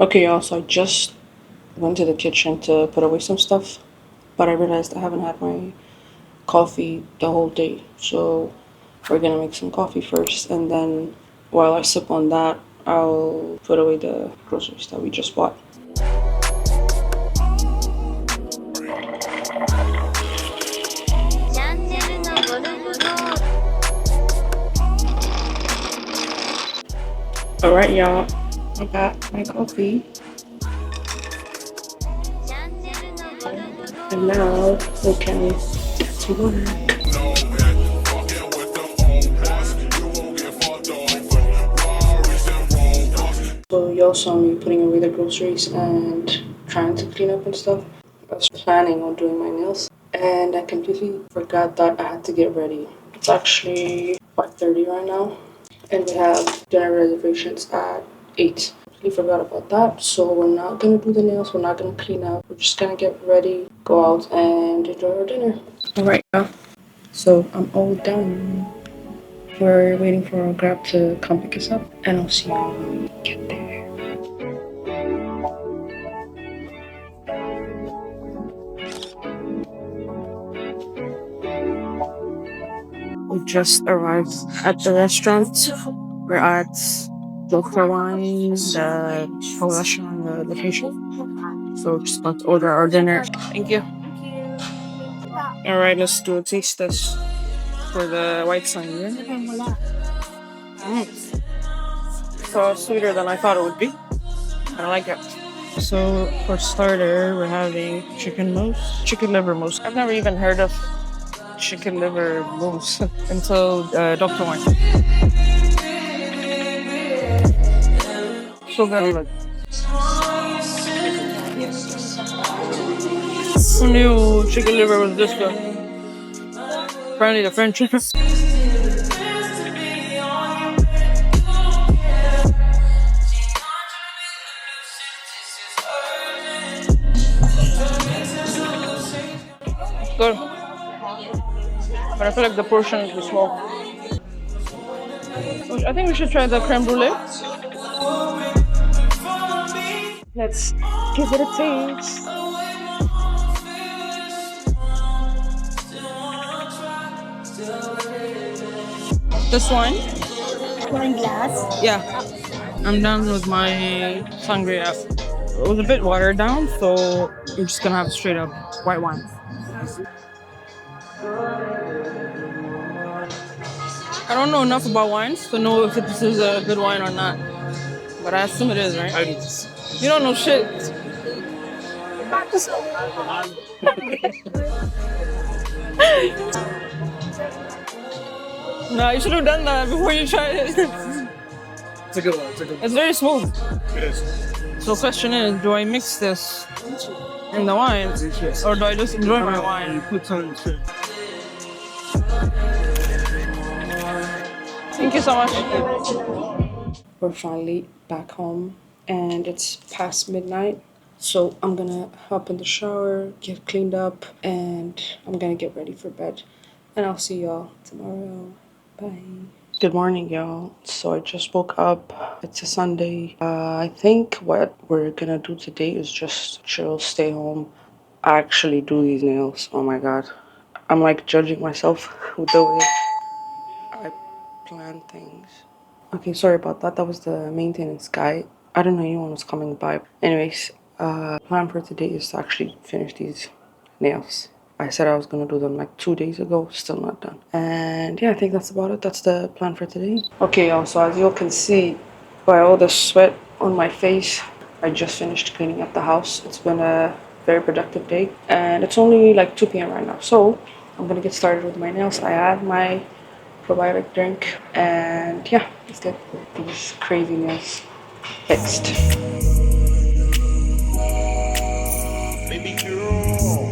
Okay, y'all, so I just went to the kitchen to put away some stuff, but I realized I haven't had my coffee the whole day. So we're gonna make some coffee first, and then while I sip on that, I'll put away the groceries that we just bought. Alright, y'all, I got my coffee, and now we can get to work. So y'all saw me putting away the groceries and trying to clean up and stuff. I was planning on doing my nails, and I completely forgot that I had to get ready. It's actually 5:30 right now, and we have dinner reservations at 8. I completely forgot about that, so we're not gonna do the nails, we're not gonna clean up, we're just gonna get ready, go out, and enjoy our dinner. Alright, y'all. So I'm all done. We're waiting for our Grab to come pick us up, and I'll see you when we get there. We just arrived at the restaurant. We're at Dr. Wine's, the whole restaurant, the location. So we're just about to order our dinner. Thank you. Alright, let's do a taste test for the white sangria. So sweeter than I thought it would be. I like it. So for starter, we're having chicken mousse, chicken liver mousse. I've never even heard of chicken liver mousse until Dr. Wine. So good. Who knew chicken liver was this good? Apparently the French. Good. But I feel like the portion is too small. I think we should try the creme brulee. Let's give it a taste. This one? Wine glass. Yeah. I'm done with my sangria. It was a bit watered down, so we're just gonna have straight up white wine. I don't know enough about wines to know if this is a good wine or not. But I assume it is, right? You don't know shit. Nah, you should have done that before you tried it. It's a good one. It's a good one. It's very smooth. It is. So the question is, do I mix this in the wine, or do I just enjoy my wine? You put some shit. Thank you so much. We're finally back home, and it's past midnight. So I'm gonna hop in the shower, get cleaned up, and I'm gonna get ready for bed. And I'll see y'all tomorrow. Bye. Good morning, y'all. So I just woke up. It's a Sunday. I think what we're gonna do today is just chill, stay home, actually do these nails. Oh my god. I'm like judging myself with the way I plan things. Okay, sorry about that. That was the maintenance guy. I don't know anyone was coming by. Anyways, plan for today is to actually finish these nails. I said I was gonna do them like 2 days ago, still not done. And yeah, I think that's about it. That's the plan for today. Okay, y'all, so as you can see by all the sweat on my face, I just finished cleaning up the house. It's been a very productive day, and it's only like 2 p.m. right now. So I'm gonna get started with my nails. I had my probiotic drink, and yeah, let's get these crazy nails fixed. Baby girl.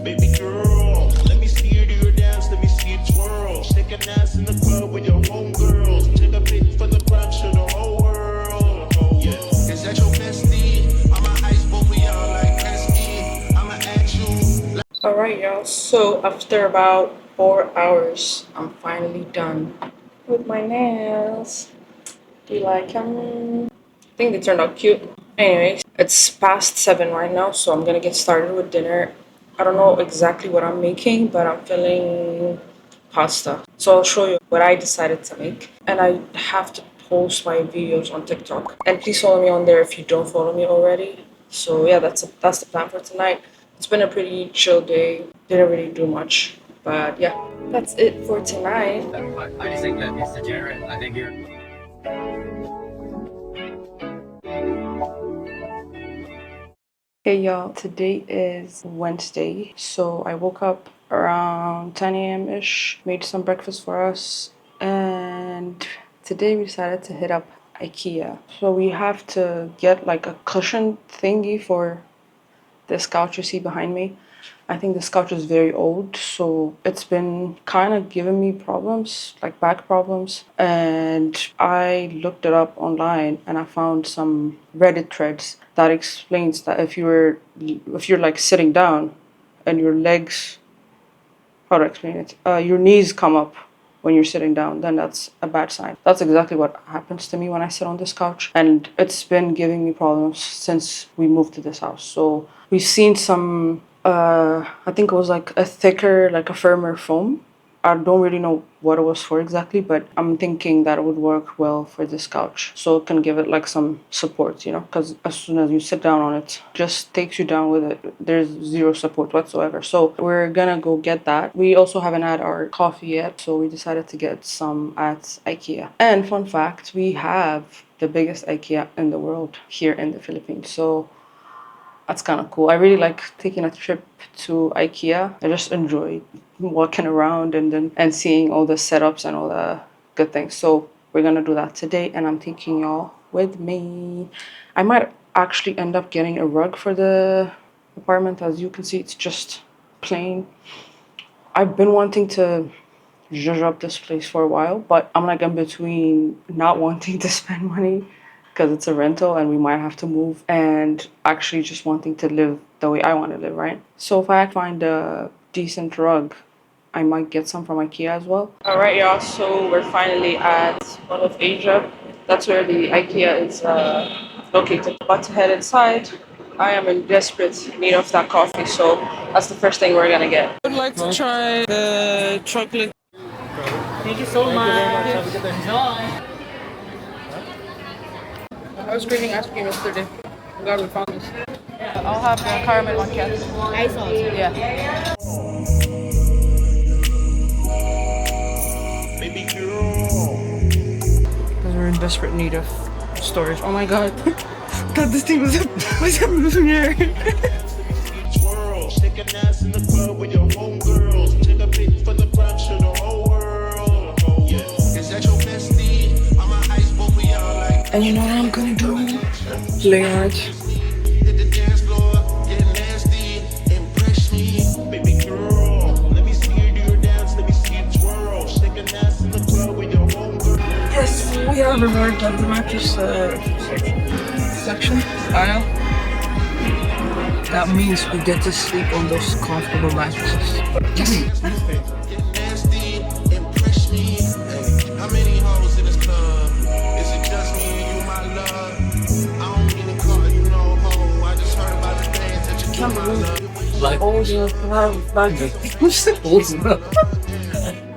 Baby girl. Let me see you do your dance. Let me see you twirl. Shake an ass in the club with your homegirls. Take a pic for the gram, show the whole world. Oh yeah. Is that your bestie? I'm a ice boat for y'all like Gretzky. I'ma at you. Alright, y'all, so after about 4 hours, I'm finally done with my nails. Do you like them? I think they turned out cute. Anyways, it's past 7 right now, so I'm gonna get started with dinner. I don't know exactly what I'm making, but I'm feeling pasta. So I'll show you what I decided to make. And I have to post my videos on TikTok. And please follow me on there if you don't follow me already. So yeah, that's the plan for tonight. It's been a pretty chill day. Didn't really do much. But yeah, that's it for tonight. I just think that it's degenerate. I think you're. Hey y'all, today is Wednesday. So I woke up around 10 a.m. ish, made some breakfast for us, and today we decided to hit up IKEA. So we have to get like a cushion thingy for this couch you see behind me. I think this couch is very old, so it's been kind of giving me problems, like back problems. And I looked it up online and I found some Reddit threads that explains that if you're like sitting down and your legs, how to explain it, your knees come up when you're sitting down, then that's a bad sign. That's exactly what happens to me when I sit on this couch, and it's been giving me problems since we moved to this house. So we've seen some, I think it was like a thicker, like a firmer foam. I don't really know what it was for exactly, but I'm thinking that it would work well for this couch. So it can give it like some support, you know, because as soon as you sit down on it, just takes you down with it. There's zero support whatsoever. So we're gonna go get that. We also haven't had our coffee yet, so we decided to get some at IKEA. And fun fact, we have the biggest IKEA in the world here in the Philippines. So that's kind of cool. I really like taking a trip to IKEA. I just enjoy walking around and seeing all the setups and all the good things. So we're gonna do that today, and I'm taking y'all with me. I might actually end up getting a rug for the apartment. As you can see, it's just plain. I've been wanting to zhuzh up this place for a while, but I'm like in between not wanting to spend money because it's a rental and we might have to move, and actually just wanting to live the way I want to live, right? So if I find a decent rug, I might get some from IKEA as well. All right, y'all. So we're finally at Mall of Asia. That's where the IKEA is located. About to head inside. I am in desperate need of that coffee, so that's the first thing we're gonna get. I would like to try the chocolate. Thank you so much. I was craving ice cream yesterday. I'm glad we found this. I'll have the caramel macchiato. Ice also. Yeah. Baby girl. Because we're in desperate need of storage. Oh my god. God, this thing was a mirror. Twirl. Stick an ass in the club with your homegirls. Take a pic for the gram, show the whole world. Yeah. Is that your bestie? I'ma ice both of y'all like. And you know what I'm gonna do? Play hard. Hit the dance floor, get nasty, impress me, baby girl. Let me see you do your dance, let me see you twirl. Stick an ass in the club with your homegirl. Yes, we have arrived at the mattress section aisle. That means we get to sleep on those comfortable mattresses. Yes. Get nasty, impress me. Hey, how many hoes in this club? Is it just me and you, my love? I don't mean to call you no hoe. I just heard about the things that you do, my love. Like, Old enough.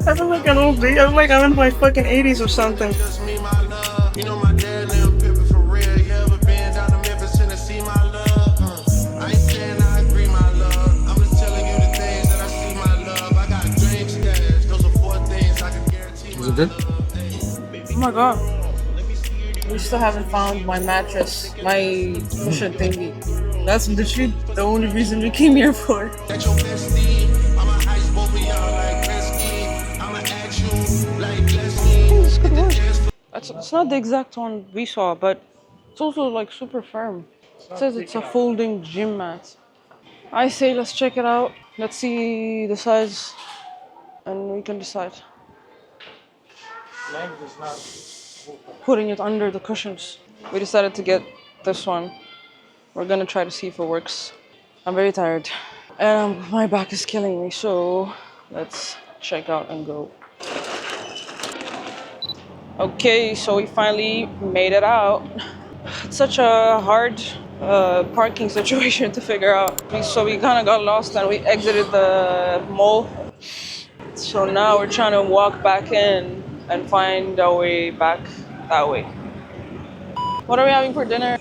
I feel like an old lady. I feel like I'm in my fucking 80s or something. Just me, my love. You know my dad and them pimpin' for real. You ever been down to Memphis, Tennessee, my love? I ain't saying I agree, my love. I'm just telling you the things that I see, my love. I got dream stash. Those are 4 things I can guarantee, my it good? love. Oh my god. We still haven't found my mattress, my cushion thingy. That's literally the only reason we came here for. That your bestie. I'ma ice both of y'all like Gretzky. I'ma ask you like Leslie. It's not the exact one we saw, but it's also like super firm. It says it's a folding gym mat. I say let's check it out. Let's see the size and we can decide. Putting it under the cushions. We decided to get this one. We're gonna try to see if it works. I'm very tired and my back is killing me, so let's check out and go. Okay, so we finally made it out. It's such a hard parking situation to figure out. So we kind of got lost and we exited the mall. So now we're trying to walk back in and find our way back that way. What are we having for dinner?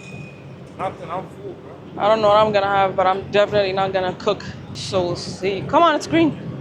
Nothing, I'm full, bro. I don't know what I'm gonna have, but I'm definitely not gonna cook. So we'll see. Come on, it's green.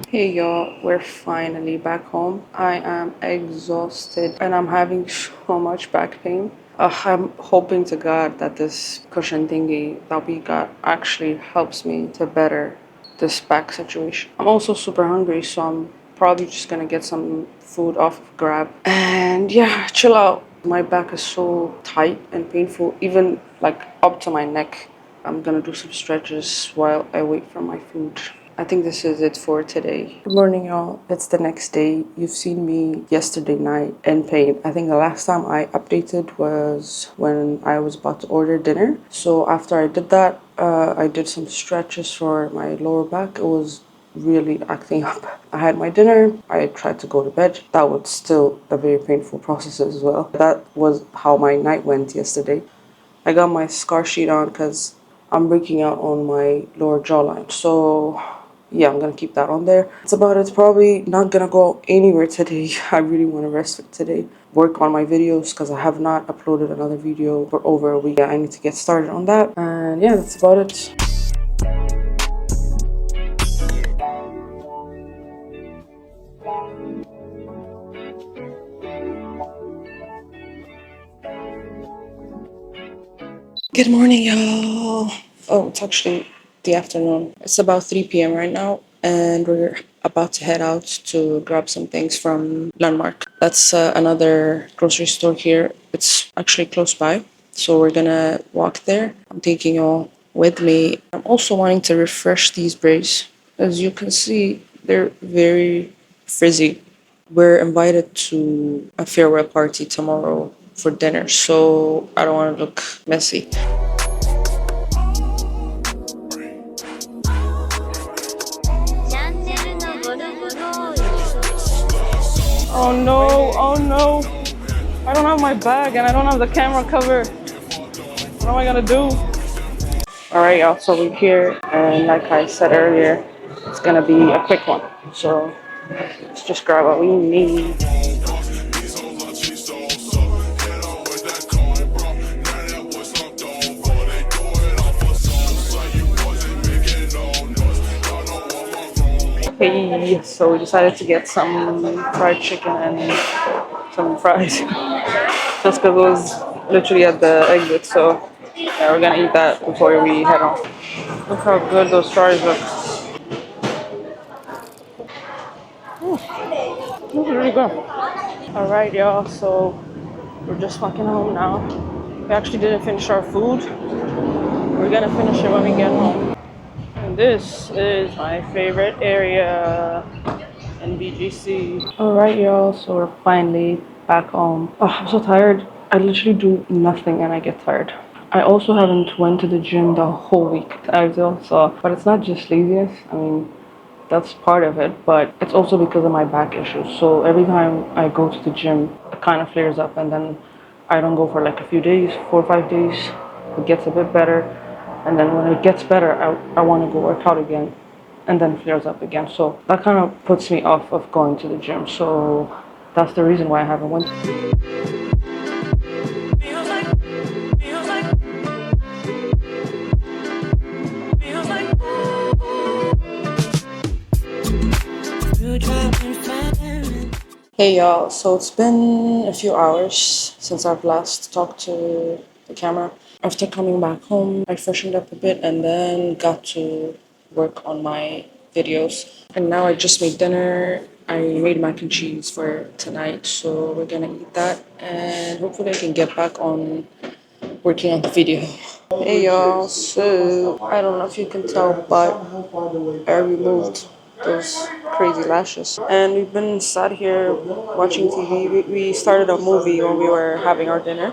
Hey y'all, we're finally back home. I am exhausted and I'm having so much back pain. I'm hoping to God that this cushion thingy that we got actually helps me to better this back situation. I'm also super hungry, so I'm probably just gonna get some food off of Grab and yeah, chill out. My back is so tight and painful, even like up to my neck. I'm gonna do some stretches while I wait for my food. I think this is it for today. Good morning, y'all. It's the next day. You've seen me yesterday night in pain. I think the last time I updated was when I was about to order dinner. So after I did that, I did some stretches for my lower back. It was really acting up. I had my dinner. I tried to go to bed. That was still a very painful process as well. That was how my night went yesterday. I got my scar sheet on because I'm breaking out on my lower jawline. So yeah, I'm gonna keep that on there. That's about it. Probably not gonna go anywhere today. I really want to rest for today. Work on my videos because I have not uploaded another video for over a week. Yeah, I need to get started on that. And yeah, that's about it. Good morning, y'all. Oh, it's actually the afternoon. It's about 3 p.m. right now, and we're about to head out to grab some things from Landmark. That's another grocery store here. It's actually close by, so we're gonna walk there. I'm taking y'all with me. I'm also wanting to refresh these braids. As you can see, they're very frizzy. We're invited to a farewell party tomorrow for dinner, so I don't want to look messy. Oh no, oh no. I don't have my bag and I don't have the camera cover. What am I gonna do? Alright, y'all, so we're here, and like I said earlier, it's gonna be a quick one. So let's just grab what we need. Hey, so we decided to get some fried chicken and some fries. Just because it was literally at the exit, so yeah, we're gonna eat that before we head home. Look how good those fries look. This is really good. Alright, y'all, so we're just walking home now. We actually didn't finish our food. We're gonna finish it when we get home. And this is my favorite area in BGC. Alright, y'all, so we're finally back home. Oh, I'm so tired. I literally do nothing and I get tired. I also haven't went to the gym the whole week, as you all saw. But it's not just laziness. I mean, that's part of it, but it's also because of my back issues. So every time I go to the gym, it kind of flares up, and then I don't go for like a few days, 4 or 5 days. It gets a bit better, and then when it gets better, I want to go work out again, and then flares up again. So that kind of puts me off of going to the gym. So that's the reason why I haven't went. Hey y'all, so it's been a few hours since I've last talked to the camera. After coming back home, I freshened up a bit and then got to work on my videos. And now I just made dinner. I made mac and cheese for tonight, so we're gonna eat that and hopefully I can get back on working on the video. Hey y'all, so I don't know if you can tell, but I removed those crazy lashes. And we've been sat here watching TV. We started a movie when we were having our dinner.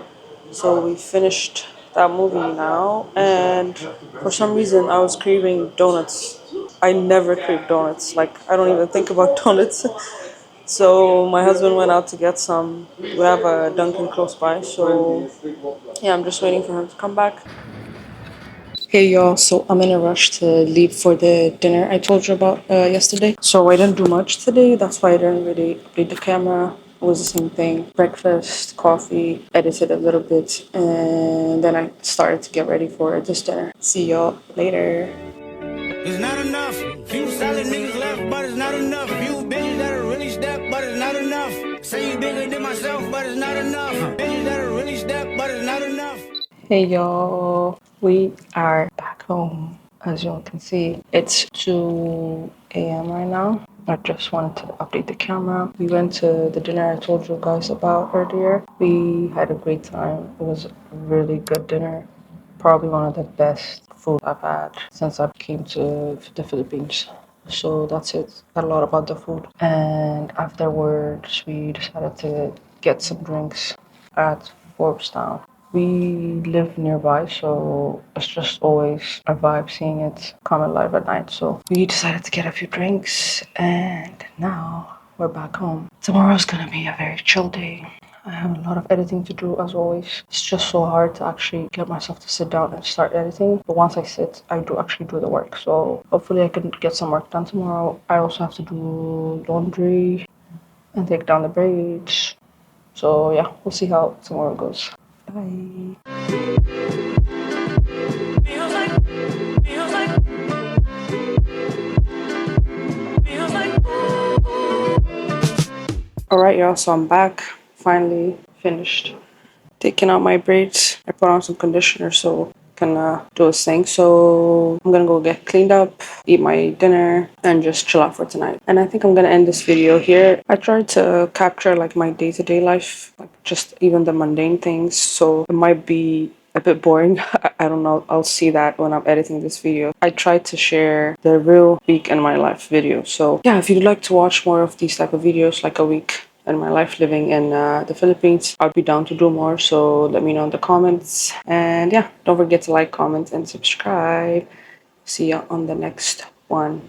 So we finished that movie now. And for some reason, I was craving donuts. I never crave donuts. Like, I don't even think about donuts. So my husband went out to get some. We have a Dunkin' close by, so yeah, I'm just waiting for him to come back. Hey y'all, so I'm in a rush to leave for the dinner I told you about yesterday. So I didn't do much today, that's why I didn't really update the camera. It was the same thing. Breakfast, coffee, edited a little bit, and then I started to get ready for this dinner. See y'all later. It's not enough. Few solid niggas left, but it's not enough. Few bitches that'll really step, but it's not enough. Say you bigger than myself, but it's not enough. Bitches that'll really step, but it's not enough. Hey y'all, we are back home. As you all can see, it's 2 a.m. right now. I just wanted to update the camera. We went to the dinner I told you guys about earlier. We had a great time. It was a really good dinner. Probably one of the best food I've had since I came to the Philippines. So that's it. A lot about the food. And afterwards, we decided to get some drinks at Forbes Town. We live nearby, so it's just always a vibe seeing it come alive at night. So we decided to get a few drinks, and now we're back home. Tomorrow's gonna be a very chill day. I have a lot of editing to do as always. It's just so hard to actually get myself to sit down and start editing. But once I sit, I do actually do the work. So hopefully I can get some work done tomorrow. I also have to do laundry and take down the braids. So yeah, we'll see how tomorrow goes. Bye. Alright, y'all, so I'm back. Finally finished taking out my braids. I put on some conditioner so I can do a thing. So I'm gonna go get cleaned up, eat my dinner, and just chill out for tonight. And I think I'm gonna end this video here. I tried to capture like my day-to-day life, like just even the mundane things. So it might be a bit boring. I don't know. I'll see that when I'm editing this video. I tried to share the real week in my life video. So yeah, if you'd like to watch more of these type of videos, like a week in my life living in the Philippines, I'd be down to do more. So let me know in the comments. And yeah, don't forget to like, comment, and subscribe. See ya on the next one.